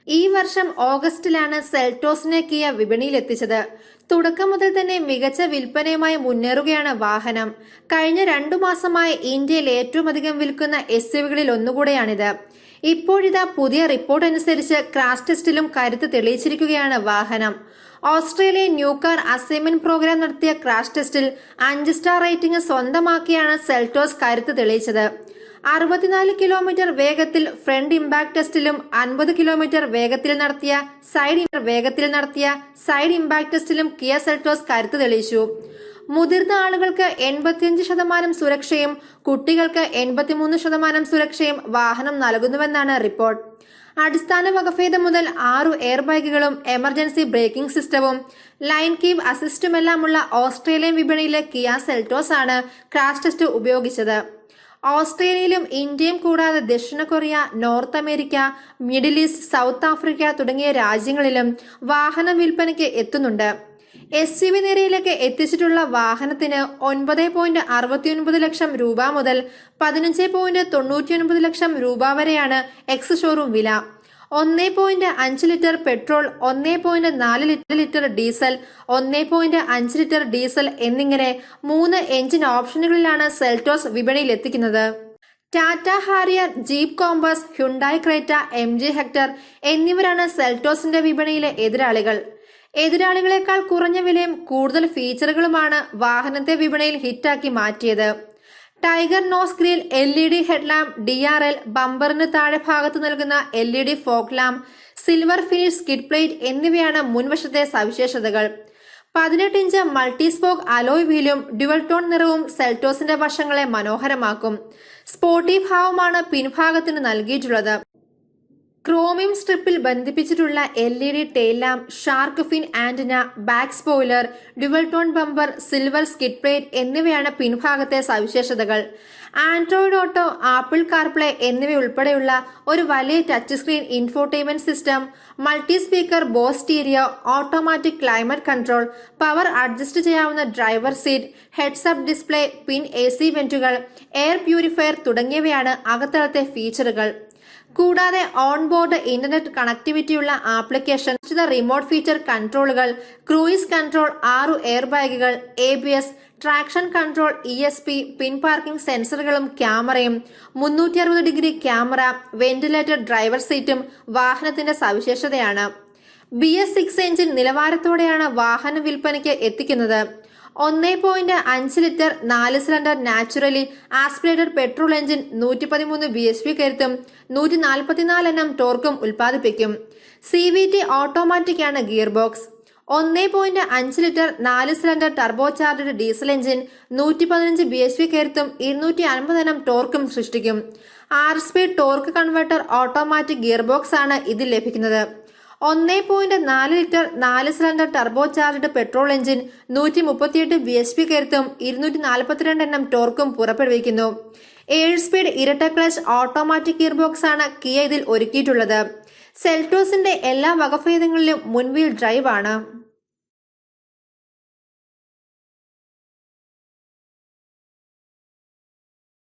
ഈ വർഷം ഓഗസ്റ്റിലാണ് സെൽറ്റോസിനെ കിയ വിപണിയിലെത്തിച്ചത്. തുടക്കം മുതൽ തന്നെ മികച്ച വിൽപ്പനയുമായി മുന്നേറുകയാണ് വാഹനം. കഴിഞ്ഞ 2 മാസമായി ഇന്ത്യയിൽ ഏറ്റവും അധികം വിൽക്കുന്ന എസ്യുവികളിൽ ഒന്നുകൂടെയാണിത്. ഇപ്പോഴിതാ പുതിയ റിപ്പോർട്ട് അനുസരിച്ച് ക്രാഷ് ടെസ്റ്റിലും കരുത്ത് തെളിയിച്ചിരിക്കുകയാണ് വാഹനം. Australian new car assignment program നടത്തിയ ക്രാഷ് ടെസ്റ്റിൽ 5 സ്റ്റാർ റേറ്റിംഗ് സ്വന്തമാക്കിയാണ് സെൽറ്റോസ് കരുത്ത് തെളിയിച്ചത്. 64 കിലോമീറ്റർ വേഗത്തിൽ ഫ്രണ്ട് ഇമ്പാക്ട് ടെസ്റ്റിലും 50 കിലോമീറ്റർ വേഗത്തിൽ നടത്തിയ സൈഡ് ഇമ്പാക്ട് ടെസ്റ്റിലും കിയ സെൽറ്റോസ് കരുത്ത് തെളിയിച്ചു. മുതിർന്ന ആളുകൾക്ക് 85% സുരക്ഷയും കുട്ടികൾക്ക് 83% സുരക്ഷയും വാഹനം നൽകുന്നുവെന്നാണ് റിപ്പോർട്ട്. അടിസ്ഥാന വകഭേദം മുതൽ 6 എയർ ബാഗുകളും എമർജൻസി ബ്രേക്കിംഗ് സിസ്റ്റവും ലൈൻ കീപ് അസിസ്റ്റുമെല്ലാമുള്ള ഓസ്ട്രേലിയൻ വിപണിയിലെ കിയ സെൽറ്റോസ് ആണ് ക്രാഷ് ടെസ്റ്റ് ഉപയോഗിച്ചത്. ഓസ്ട്രേലിയയിലും ഇന്ത്യയും കൂടാതെ ദക്ഷിണ Korea, north America, middle east, south Africa തുടങ്ങിയ രാജ്യങ്ങളിലും വാഹന വിൽപ്പനയ്ക്ക് എത്തുന്നുണ്ട്. SUV നിരയിലേക്ക് എത്തിച്ചിട്ടുള്ള വാഹനത്തിന് 9.69 ലക്ഷം രൂപ മുതൽ 15.99 ലക്ഷം രൂപ വരെയാണ് എക്സ് ഷോറൂം വില. 1.5 litre petrol, 1.4 litre diesel, 1.5 litre diesel എന്നിങ്ങനെ 3 എഞ്ചിൻ ഓപ്ഷനുകളിലാണ് സെൽറ്റോസ് വിപണിയിൽ എത്തിക്കുന്നത്. Tata Harrier, Jeep Compass, Hyundai Creta, MG Hector എന്നിവരാണ് സെൽറ്റോസിന്റെ വിപണിയിലെ എതിരാളികൾ. എതിരാളികളെക്കാൾ കുറഞ്ഞ വിലയും കൂടുതൽ ഫീച്ചറുകളുമാണ് വാഹനത്തെ വിപണിയിൽ ഹിറ്റാക്കി മാറ്റിയത്. Tiger nose grille, LED headlamp, DRL, ബമ്പറിന് താഴെ ഭാഗത്ത് നൽകുന്ന LED fog lamp, silver finish skid plate എന്നിവയാണ് മുൻവശത്തെ സവിശേഷതകൾ. 18 ഇഞ്ച് മൾട്ടി സ്പോക്ക് അലോയ് വീലും ഡ്യുവൽ ടോൺ നിറവും സെൽറ്റോസിന്റെ വശങ്ങളെ മനോഹരമാക്കും. സ്പോർട്ടി ഭാവമാണ് പിൻഭാഗത്തിന് നൽകിയിട്ടുള്ളത്. ക്രോമിയം സ്ട്രിപ്പിൽ ബന്ധിപ്പിച്ചിട്ടുള്ള LED tail lamp, shark fin antenna, back spoiler, dual tone bumper, silver skid plate എന്നിവയാണ് പിൻഭാഗത്തെ സവിശേഷതകൾ. ആൻഡ്രോയിഡ് ഓട്ടോ, ആപ്പിൾ കാർപ്ലേ എന്നിവയുൾപ്പെടെയുള്ള ഒരു വലിയ touch screen infotainment system, multi speaker, Bose stereo, automatic climate control, power adjust ചെയ്യാവുന്ന driver seat, heads up display, പിൻ AC വെന്റുകൾ, air purifier തുടങ്ങിയവയാണ് അകത്തളത്തെ ഫീച്ചറുകൾ. കൂടാതെ ഓൺബോർഡ് ഇന്റർനെറ്റ് കണക്ടിവിറ്റിയുള്ള ആപ്ലിക്കേഷൻ, റിമോട്ട് ഫീച്ചർ കൺട്രോളുകൾ, ക്രൂയിസ് കൺട്രോൾ, 6 എയർ ബാഗുകൾ, ABS, ട്രാക്ഷൻ കൺട്രോൾ, ESP, പിൻ പാർക്കിംഗ് സെൻസറുകളും ക്യാമറയും, 360 ഡിഗ്രി ക്യാമറ, വെന്റിലേറ്റഡ് ഡ്രൈവർ സീറ്റും വാഹനത്തിന്റെ സവിശേഷതയാണ്. BS6 എഞ്ചിൻ നിലവാരത്തോടെയാണ് വാഹന വിൽപ്പനയ്ക്ക് എത്തിക്കുന്നത്. 1.5 litre 4 cylinder naturally aspirated petrol engine 113 bhp കരുത്തും 144 Nm ടോർക്കും ഉൽപ്പാദിപ്പിക്കും. CVT ഓട്ടോമാറ്റിക് ആണ് gear box. 1.5 litre 4 cylinder turbo charged diesel engine 115 bhp കരുത്തും 250 Nm ടോർക്കും സൃഷ്ടിക്കും. 6 speed torque converter automatic gear box ആണ് ഇതിൽ ലഭിക്കുന്നത്. 1.4 litre 4 cylinder turbo charged petrol engine 138 bhp കരുത്തും 242 Nm ടോർക്കും പുറപ്പെടുവിക്കുന്നു. 7 speed ഇരട്ട ക്ലച്ച് ഓട്ടോമാറ്റിക് ഗിയർ ബോക്സ് ആണ് കിയ ഇതിൽ ഒരുക്കിയിട്ടുള്ളത്. സെൽറ്റോസിന്റെ എല്ലാ വകഭേദങ്ങളിലും മുൻവീൽ ഡ്രൈവ് ആണ്.